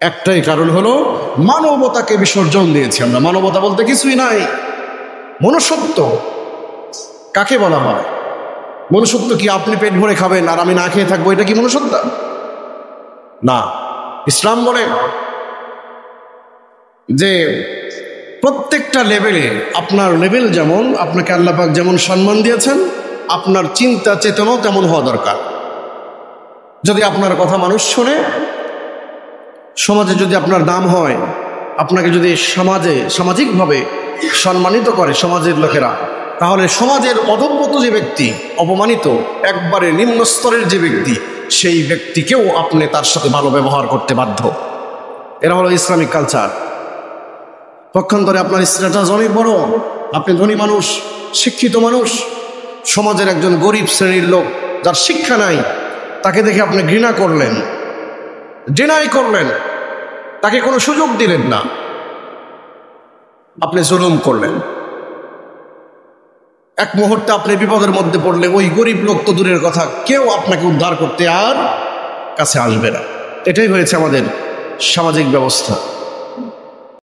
একটাই কারণ হলো মানবতাকে বিসর্জন দিয়েছি আমরা। মানবতা বলতে কিছুই নাই। মনুষ্যত্ব কাকে বলা হয়? মনুষ্যত্ব কি আপনি পেট ভরে খাবেন আর আমি না খেয়ে থাকবো, এটা কি মনুষ্যত্ব? না। ইসলাম বলে যে প্রত্যেকটা লেভেলে, আপনার লেভেল যেমন, আপনাকে আল্লাহ পাক যেমন সম্মান দিয়েছেন, আপনার চিন্তা চেতনাও তেমন হওয়া দরকার। যদি আপনার কথা মানুষ শোনে, সমাজে যদি আপনার দাম হয়, আপনাকে যদি সামাজিকভাবে সম্মানিত করে সমাজের লোকেরা, তাহলে সমাজের অধঃপত যে ব্যক্তি, অপমানিত একবারে নিম্ন স্তরের যে ব্যক্তি, সেই ব্যক্তিকেও আপনি তার সাথে ভালো ব্যবহার করতে বাধ্য। এরা হলো ইসলামিক কালচার। পক্ষান্তরে আপনার স্ট্যাটাস অনেক বড়, আপনি ধনী মানুষ, শিক্ষিত মানুষ, সমাজের একজন গরিব শ্রেণীর লোক যার শিক্ষা নাই, তাকে দেখে আপনি ঘৃণা করলেন, ডিনাই করলেন, তাকে কোনো সুযোগ দিলেন না, আপনি জুলুম করলেন। এক মুহূর্তে আপনি বিপদের মধ্যে পড়লে ওই গরিব লোক তো দূরের কথা, কেউ আপনাকে উদ্ধার করতে আর কাছে আসবে না। এটাই হয়েছে আমাদের সামাজিক ব্যবস্থা।